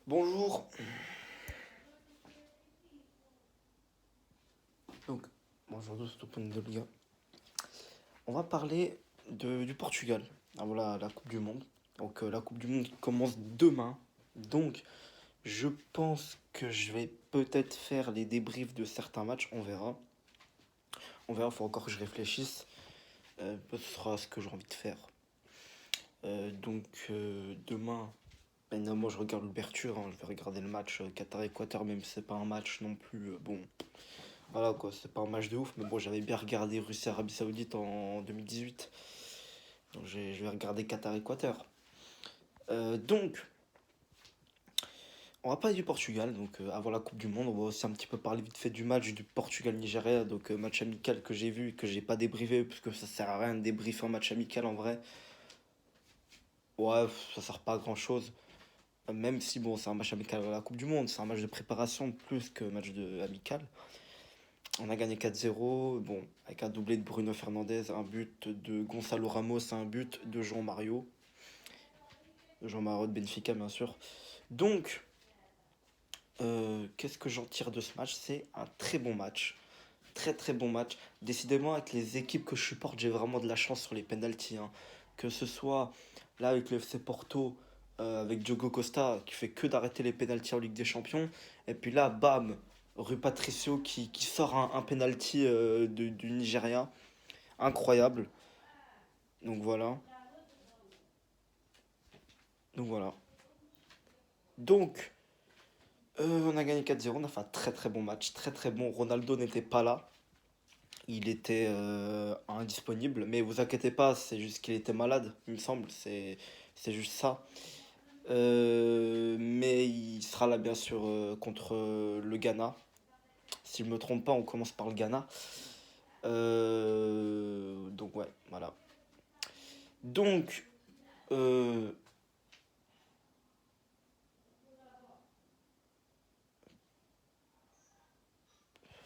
Bonjour. Donc, bonjour tous, tout le monde de Liga. On va parler du Portugal. Ah, voilà, la Coupe du Monde. Donc, la Coupe du Monde commence demain. Donc, je pense que je vais peut-être faire les débriefs de certains matchs. On verra. On verra, il faut encore que je réfléchisse. Ce sera ce que j'ai envie de faire. Demain, évidemment, je regarde l'ouverture. Je vais regarder le match Qatar-Équateur, même si c'est pas un match non plus. Bon, voilà quoi, c'est pas un match de ouf, mais bon, j'avais bien regardé Russie-Arabie Saoudite en 2018. Donc je vais regarder Qatar-Équateur. Donc, on va parler du Portugal. Donc, avant la Coupe du Monde, on va aussi un petit peu parler vite fait du match du Portugal-Nigeria. Donc, match amical que j'ai vu et que j'ai pas débriefé, parce que ça sert à rien de débriefer un match amical en vrai. Ouais, ça sert pas à grand chose. Même si, bon, c'est un match amical à la Coupe du Monde, c'est un match de préparation plus que match amical. On a gagné 4-0, bon, avec un doublé de Bruno Fernandes, un but de Gonzalo Ramos, un but de Jean-Mario. Jean-Mario de Benfica, bien sûr. Donc, qu'est-ce que j'en tire de ce match? C'est un très bon match. Très très bon match. Décidément, avec les équipes que je supporte, j'ai vraiment de la chance sur les penalties, hein. Que ce soit là avec le FC Porto, avec Diogo Costa, qui fait que d'arrêter les penalties en Ligue des Champions. Et puis là, bam, Rui Patricio qui sort un penalty du Nigeria. Incroyable. Donc voilà. Donc voilà. Donc, on a gagné 4-0. On a fait un très très bon match. Très très bon. Ronaldo n'était pas là. Il était indisponible. Mais vous inquiétez pas, c'est juste qu'il était malade, il me semble. C'est juste ça. Mais il sera là, bien sûr, contre le Ghana. Si je me trompe pas, on commence par le Ghana. Donc, ouais, voilà. Donc, euh,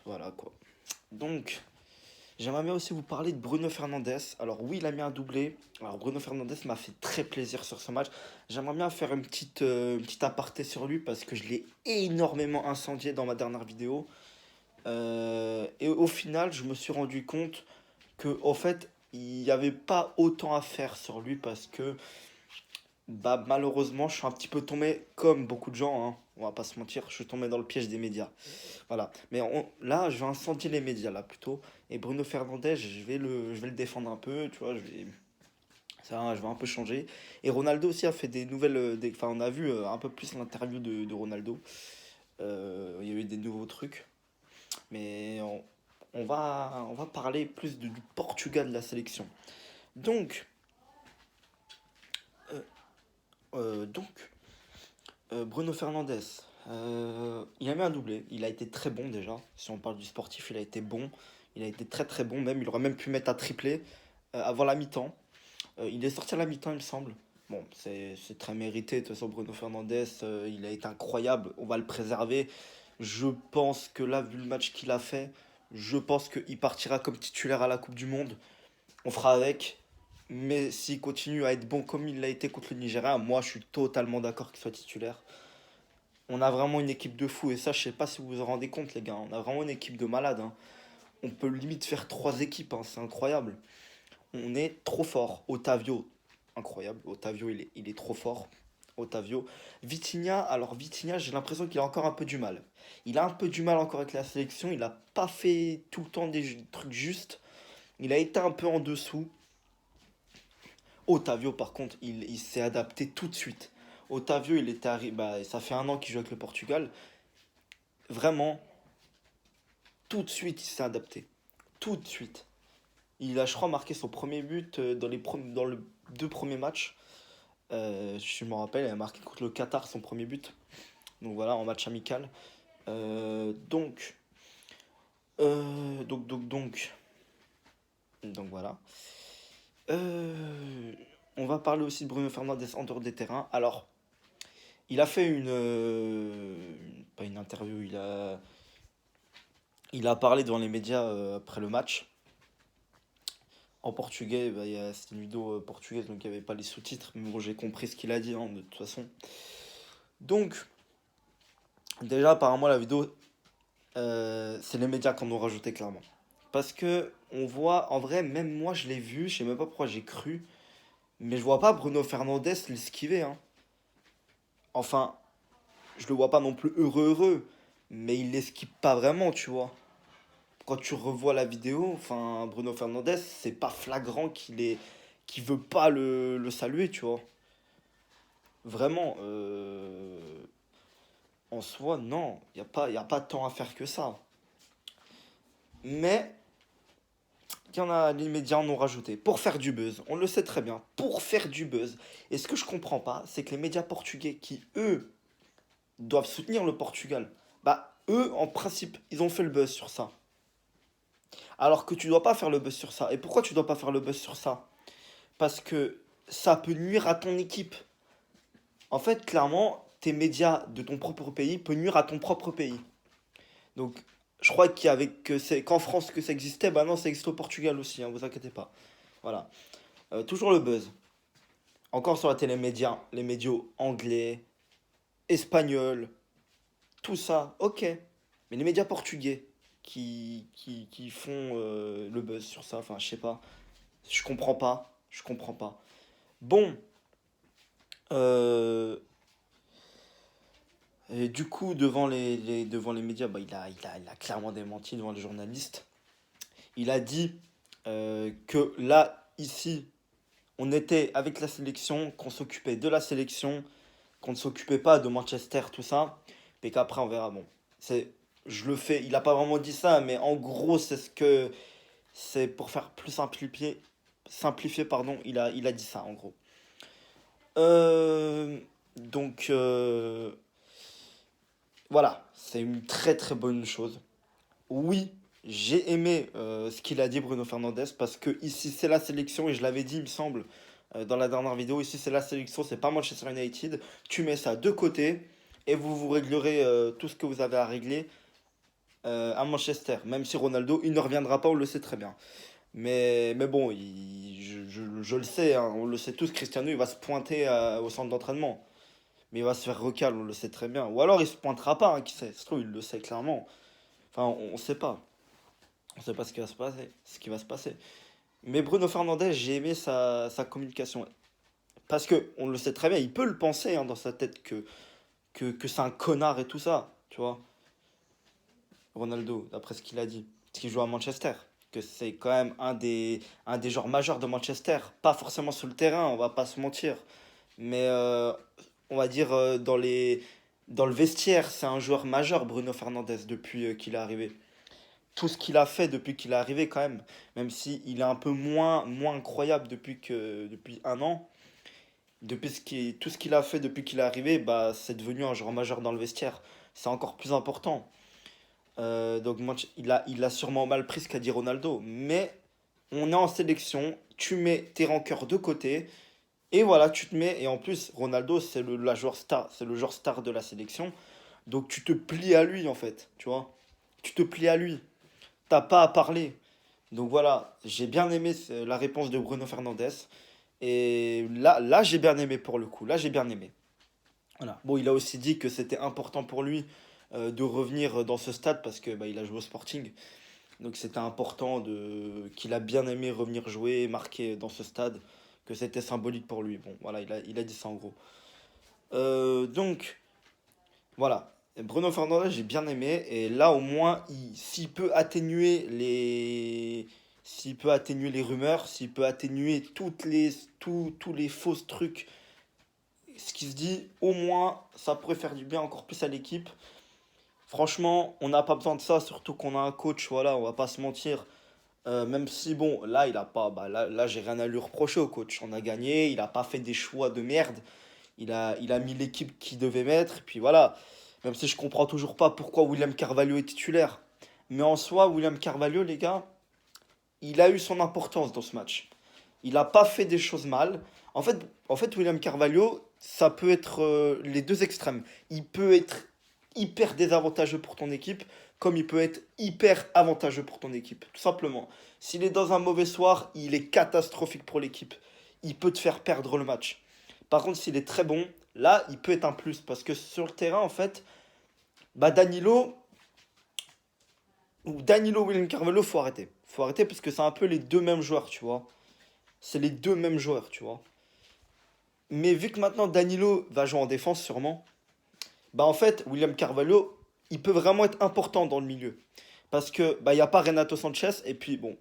voilà quoi. Donc, j'aimerais bien aussi vous parler de Bruno Fernandes. Alors oui, il a mis un doublé. Alors Bruno Fernandes m'a fait très plaisir sur ce match. J'aimerais bien faire une petite aparté sur lui parce que je l'ai énormément incendié dans ma dernière vidéo. Et au final, je me suis rendu compte que, au fait, il n'y avait pas autant à faire sur lui parce que, bah, malheureusement, je suis un petit peu tombé, comme beaucoup de gens, hein, on va pas se mentir, je suis tombé dans le piège des médias. Voilà. Mais là, je vais incendier les médias, là, plutôt. Et Bruno Fernandes, je vais le défendre un peu, tu vois, je vais un peu changer. Et Ronaldo aussi a fait des nouvelles. Enfin, on a vu un peu plus l'interview de Ronaldo. Il y a eu des nouveaux trucs. Mais on va parler plus du Portugal de la sélection. Donc, euh, euh, donc Bruno Fernandes, il a mis un doublé. Il a été très bon déjà. Si on parle du sportif, il a été bon. Il a été très très bon même. Il aurait même pu mettre un triplé avant la mi-temps. Il est sorti à la mi-temps, il me semble. Bon, c'est très mérité. De toute façon, Bruno Fernandes, il a été incroyable. On va le préserver. Je pense que là, vu le match qu'il a fait, je pense qu'il partira comme titulaire à la Coupe du Monde. On fera avec. Mais s'il continue à être bon comme il l'a été contre le Nigeria, moi, je suis totalement d'accord qu'il soit titulaire. On a vraiment une équipe de fous. Et ça, je sais pas si vous vous en rendez compte, les gars. On a vraiment une équipe de malades, hein. On peut limite faire trois équipes, hein. C'est incroyable. On est trop fort. Otavio, incroyable. Otavio, il est trop fort. Otavio. Vitinha, alors Vitinha, j'ai l'impression qu'il a encore un peu du mal. Il a un peu du mal encore avec la sélection. Il n'a pas fait tout le temps des trucs justes. Il a été un peu en dessous. Otavio, par contre, il s'est adapté tout de suite. Otavio, il était arrivé. Bah, ça fait un an qu'il joue avec le Portugal. Vraiment, tout de suite, il s'est adapté. Tout de suite. Il a, je crois, marqué son premier but dans les deux premiers matchs. Je me rappelle, il a marqué contre le Qatar son premier but. Donc voilà, en match amical. Euh, donc, euh, donc, donc, donc, donc voilà. Euh, on va parler aussi de Bruno Fernandes en dehors des terrains. Alors, il a fait pas une interview, il a parlé devant les médias après le match. En portugais, bah, c'était une vidéo portugaise, donc il n'y avait pas les sous-titres. Mais bon, j'ai compris ce qu'il a dit, hein, de toute façon. Donc, Déjà, apparemment, la vidéo, c'est les médias qui en ont rajouté clairement. Parce que on voit, en vrai, même moi je l'ai vu, je sais même pas pourquoi j'ai cru, mais je vois pas Bruno Fernandes l'esquiver, hein. Enfin, je le vois pas non plus heureux, mais il l'esquive pas vraiment, tu vois. Quand tu revois la vidéo, enfin, Bruno Fernandes, c'est pas flagrant qu'il veut pas le saluer, tu vois. Vraiment, en soi, non, y a pas tant à faire que ça. Mais il y en a, les médias en ont rajouté pour faire du buzz. On le sait très bien, pour faire du buzz. Et ce que je comprends pas, c'est que les médias portugais qui, eux, doivent soutenir le Portugal, bah, eux, en principe, ils ont fait le buzz sur ça. Alors que tu dois pas faire le buzz sur ça. Et pourquoi tu dois pas faire le buzz sur ça? Parce que ça peut nuire à ton équipe. En fait, clairement, tes médias de ton propre pays peuvent nuire à ton propre pays. Donc, je crois qu'en France que ça existait, bah non, ça existe au Portugal aussi, hein, vous inquiétez pas. Voilà. Toujours le buzz. Encore sur la télémédia, les médias anglais, espagnols, tout ça, ok. Mais les médias portugais qui font le buzz sur ça, enfin, je sais pas. Je comprends pas. Je comprends pas. Bon, euh, et du coup, devant les médias, bah, il a clairement démenti devant les journalistes. Il a dit que là, ici, on était avec la sélection, qu'on s'occupait de la sélection, qu'on ne s'occupait pas de Manchester, tout ça, et qu'après on verra. Bon, c'est, je le fais, il a pas vraiment dit ça, mais en gros, c'est pour faire plus simplifier, pardon, il a dit ça en gros. Euh, donc, voilà, c'est une très très bonne chose. Oui, j'ai aimé ce qu'il a dit Bruno Fernandes parce que ici c'est la sélection et je l'avais dit il me semble dans la dernière vidéo, ici c'est la sélection, c'est pas Manchester United. Tu mets ça de côté et vous vous réglerez tout ce que vous avez à régler à Manchester. Même si Ronaldo, il ne reviendra pas, on le sait très bien. Mais bon, je le sais, hein, on le sait tous, Cristiano il va se pointer au centre d'entraînement. Mais il va se faire recal, on le sait très bien. Ou alors il se pointera pas, hein, qui sait, ça se trouve, il le sait clairement. Enfin, on sait pas. On sait pas ce qui va se passer. Ce qui va se passer. Mais Bruno Fernandes, j'ai aimé sa communication. Parce que, on le sait très bien, il peut le penser hein, dans sa tête que c'est un connard et tout ça. Tu vois, Ronaldo, d'après ce qu'il a dit. Parce qu'il joue à Manchester. Que c'est quand même un des joueurs majeurs de Manchester. Pas forcément sur le terrain, on va pas se mentir. Mais on va dire dans le vestiaire, c'est un joueur majeur, Bruno Fernandes, depuis qu'il est arrivé. Tout ce qu'il a fait depuis qu'il est arrivé quand même, même si il est un peu moins incroyable depuis un an, tout ce qu'il a fait depuis qu'il est arrivé, bah c'est devenu un joueur majeur dans le vestiaire. C'est encore plus important. Donc il a sûrement mal pris ce qu'a dit Ronaldo, mais on est en sélection, tu mets tes rancœurs de côté et voilà, tu te mets et en plus Ronaldo c'est la joueur star, c'est le joueur star de la sélection, donc tu te plies à lui en fait, tu vois, tu te plies à lui, t'as pas à parler. Donc voilà, j'ai bien aimé la réponse de Bruno Fernandes. Et là j'ai bien aimé pour le coup. Là, j'ai bien aimé. Voilà. Bon, il a aussi dit que c'était important pour lui de revenir dans ce stade parce que bah, il a joué au Sporting. Donc c'était important qu'il a bien aimé revenir jouer et marquer dans ce stade, que c'était symbolique pour lui. Bon, voilà, il a dit ça en gros. Donc, voilà. Bruno Fernandes, j'ai bien aimé. Et là, au moins, s'il peut atténuer s'il peut atténuer les rumeurs, s'il peut atténuer tous les fausses trucs, ce qui se dit, au moins, ça pourrait faire du bien encore plus à l'équipe. Franchement, on n'a pas besoin de ça, surtout qu'on a un coach, voilà, on va pas se mentir. Même si, bon, là, il a pas, bah, là j'ai rien à lui reprocher au coach. On a gagné, il a pas fait des choix de merde. Il a mis l'équipe qu'il devait mettre, et puis voilà. Même si je comprends toujours pas pourquoi William Carvalho est titulaire. Mais en soi, William Carvalho, les gars, il a eu son importance dans ce match. Il n'a pas fait des choses mal. En fait, William Carvalho, ça peut être les deux extrêmes. Il peut être hyper désavantageux pour ton équipe, comme il peut être hyper avantageux pour ton équipe. Tout simplement. S'il est dans un mauvais soir, il est catastrophique pour l'équipe. Il peut te faire perdre le match. Par contre, s'il est très bon, là, il peut être un plus. Parce que sur le terrain, en fait, Bah Danilo William Carvalho, faut arrêter. Faut arrêter parce que c'est un peu les deux mêmes joueurs, tu vois. C'est les deux mêmes joueurs, tu vois. Mais vu que maintenant Danilo va jouer en défense sûrement, bah en fait, William Carvalho, il peut vraiment être important dans le milieu. Parce que bah il y a pas Renato Sanchez et puis bon,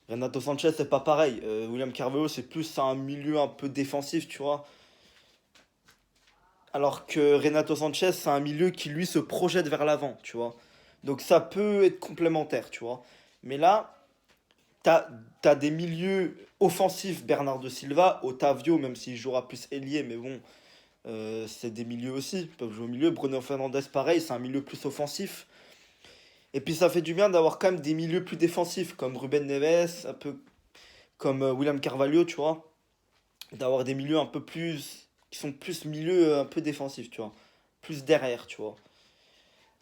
Renato Sanchez c'est pas pareil. William Carvalho c'est plus un milieu un peu défensif, tu vois. Alors que Renato Sanchez c'est un milieu qui lui se projette vers l'avant, tu vois. Donc ça peut être complémentaire, tu vois. Mais là, t'as t'as des milieux offensifs, Bernardo Silva, Otavio, même s'il jouera plus ailier, mais bon, c'est des milieux aussi, ils peuvent jouer au milieu. Bruno Fernandes, pareil, c'est un milieu plus offensif. Et puis ça fait du bien d'avoir quand même des milieux plus défensifs, comme Ruben Neves, un peu comme William Carvalho, tu vois. D'avoir des milieux un peu plus, qui sont plus milieux un peu défensifs, tu vois. Plus derrière, tu vois.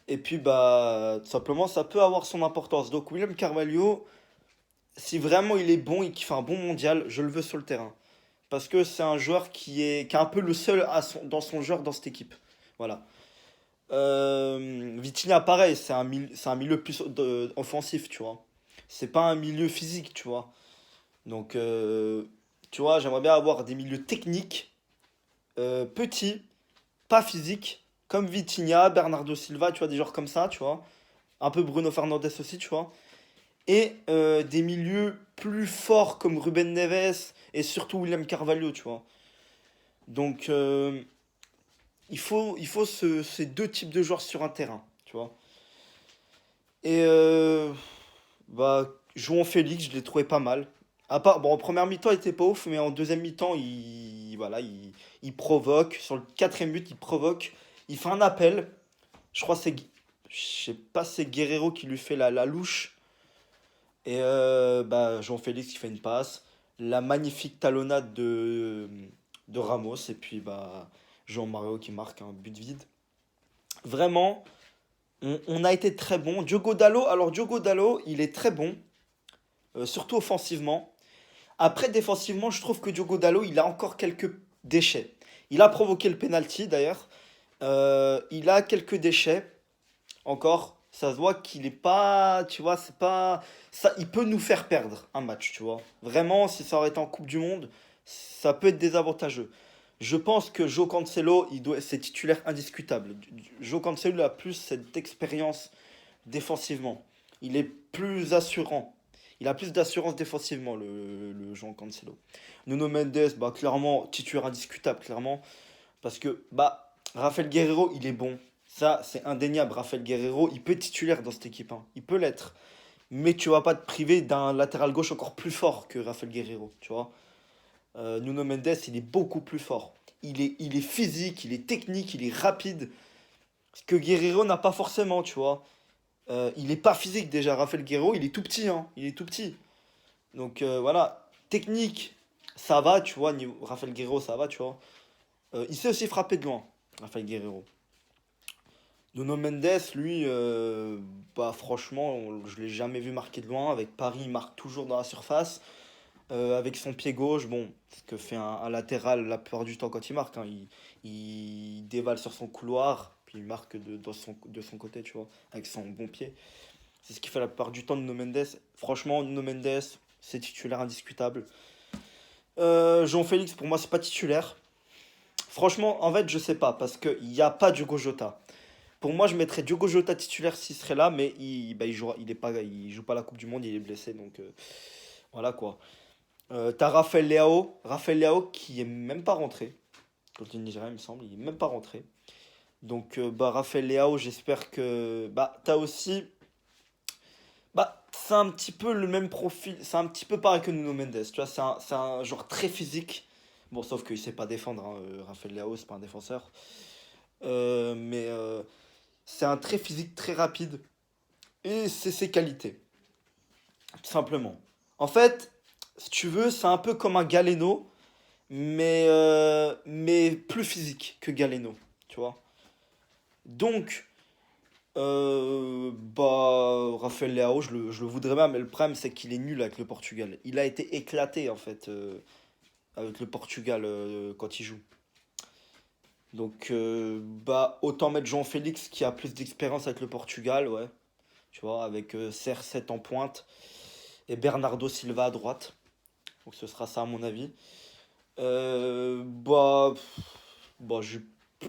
Et puis, bah, tout simplement, ça peut avoir son importance. Donc, William Carvalho, si vraiment il est bon et qu'il fait un bon mondial, je le veux sur le terrain. Parce que c'est un joueur qui est un peu le seul dans son genre dans cette équipe. Voilà. Vitinha, pareil, c'est un milieu plus offensif, tu vois. C'est pas un milieu physique, tu vois. Donc, tu vois, j'aimerais bien avoir des milieux techniques, petits, pas physiques, comme Vitinha, Bernardo Silva, tu vois, des joueurs comme ça, tu vois. Un peu Bruno Fernandes aussi, tu vois. Et des milieux plus forts comme Ruben Neves et surtout William Carvalho, tu vois. Donc, il faut ces deux types de joueurs sur un terrain, tu vois. Et bah, João Félix, je l'ai trouvé pas mal. À part, bon, en première mi-temps, il était pas ouf, mais en deuxième mi-temps, voilà, il provoque. Sur le quatrième but, il provoque. Il fait un appel. Je crois que je sais pas, c'est Guerrero qui lui fait la louche. Et bah, João Félix qui fait une passe. La magnifique talonnade de Ramos. Et puis, bah, Jean Mario qui marque un but vide. Vraiment, on a été très bon. Diogo Dallo, il est très bon, surtout offensivement. Après, défensivement, je trouve que Diogo Dallo, il a encore quelques déchets. Il a provoqué le penalty d'ailleurs. Il a quelques déchets encore. Ça se voit qu'il est pas, tu vois, c'est pas ça. Il peut nous faire perdre un match, tu vois. Vraiment, si ça aurait été en Coupe du Monde, ça peut être désavantageux. Je pense que Joe Cancelo, c'est titulaire indiscutable. Joe Cancelo il a plus cette expérience défensivement. Il est plus assurant. Il a plus d'assurance défensivement, le João Cancelo. Nuno Mendes, bah, clairement, titulaire indiscutable, clairement. Parce que, bah, Rafael Guerrero, il est bon. Ça, c'est indéniable. Rafael Guerrero, il peut être titulaire dans cette équipe, hein. Il peut l'être. Mais tu vas pas te priver d'un latéral gauche encore plus fort que Rafael Guerrero, tu vois. Nuno Mendes, il est beaucoup plus fort. Il est physique, il est technique, il est rapide. Ce que Guerrero n'a pas forcément, tu vois. Il est pas physique déjà, Rafael Guerrero, il est tout petit, hein. Il est tout petit. Donc voilà, technique, ça va, tu vois. Rafael Guerrero, ça va, tu vois. Il sait aussi frapper de loin, Rafael Guerrero. Nuno Mendes, lui, bah franchement, je l'ai jamais vu marquer de loin. Avec Paris, il marque toujours dans la surface. Avec son pied gauche, bon, ce que fait un latéral la plupart du temps quand il marque, hein, il dévale sur son couloir, puis il marque de son côté, tu vois, avec son bon pied. C'est ce qu'il fait la plupart du temps de Nuno Mendes. Franchement, Nuno Mendes, c'est titulaire indiscutable. Jean Félix, pour moi, c'est pas titulaire. Franchement, en fait, je sais pas, parce qu'il n'y a pas Diogo Jota. Pour moi, je mettrais Diogo Jota titulaire s'il serait là, mais il joue pas la Coupe du Monde, il est blessé, donc voilà quoi. T'as Raphaël Leao qui est même pas rentré. Contre le Nigeria, il me semble, il est même pas rentré. Donc, bah, Raphaël Leao, j'espère que. Bah, t'as aussi. Bah, c'est un petit peu le même profil. C'est un petit peu pareil que Nuno Mendes. Tu vois, c'est un joueur très physique. Bon, sauf qu'il sait pas défendre, hein. Raphaël Leao, c'est pas un défenseur. Mais c'est un très physique, très rapide. Et c'est ses qualités, tout simplement. En fait, si tu veux, c'est un peu comme un Galeno, mais plus physique que Galeno, tu vois. Donc, bah, Raphaël Leao, je le voudrais bien, mais le problème, c'est qu'il est nul avec le Portugal. Il a été éclaté, en fait, avec le Portugal quand il joue. Donc, bah, autant mettre João Félix qui a plus d'expérience avec le Portugal, ouais. Tu vois, avec CR7 en pointe et Bernardo Silva à droite. Donc, ce sera ça, à mon avis. Bah, bah j'ai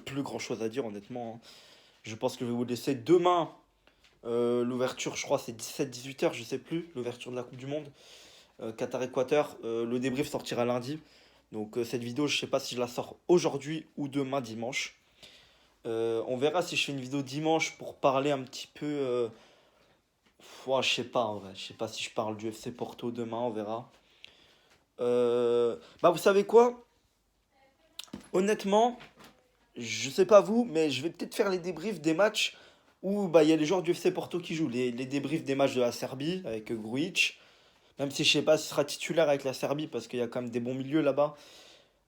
plus grand chose à dire, honnêtement, hein. Je pense que je vais vous laisser demain. L'ouverture, je crois, c'est 17-18 heures, je sais plus. L'ouverture de la Coupe du Monde. Qatar-Équateur. Le débrief sortira lundi. Donc, cette vidéo, je sais pas si je la sors aujourd'hui ou demain, dimanche. On verra si je fais une vidéo dimanche pour parler un petit peu. Ouais, je sais pas en vrai. Je sais pas si je parle du FC Porto demain, on verra. Bah, vous savez quoi? Honnêtement, je sais pas vous, mais je vais peut-être faire les débriefs des matchs où bah, il y a les joueurs du FC Porto qui jouent. Les débriefs des matchs de la Serbie avec Grujic. Même si je sais pas s'il sera titulaire avec la Serbie parce qu'il y a quand même des bons milieux là-bas.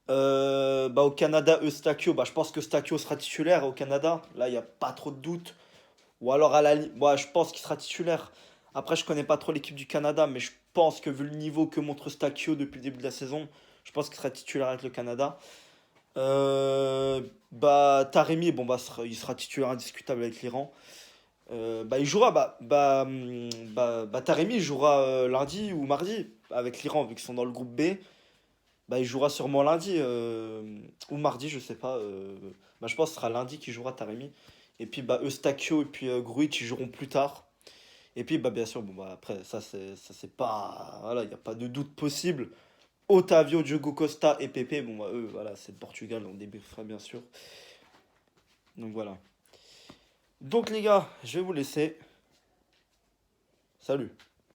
Bah, au Canada, Eustachio, bah, je pense que Eustachio sera titulaire au Canada. Là, il n'y a pas trop de doute. Ou alors à la moi, je pense qu'il sera titulaire. Après, je connais pas trop l'équipe du Canada, mais je pense que vu le niveau que montre Eustachio depuis le début de la saison, je pense qu'il sera titulaire avec le Canada. Bah, Taremi, bon, bah, il sera titulaire indiscutable avec l'Iran. Bah, il jouera, Taremi jouera lundi ou mardi avec l'Iran, vu qu'ils sont dans le groupe B. Bah, il jouera sûrement lundi ou mardi, je sais pas. Bah, je pense que ce sera lundi qu'il jouera Taremi. Et puis bah, Eustachio et puis Grujic ils joueront plus tard. Et puis bah, bien sûr, bon, bah, après, ça c'est pas. Voilà, il n'y a pas de doute possible. Otavio, Diogo Costa et Pepe, bon, bah, eux, voilà, c'est le Portugal, on débriefera bien sûr. Donc voilà. Donc les gars, je vais vous laisser. Salut.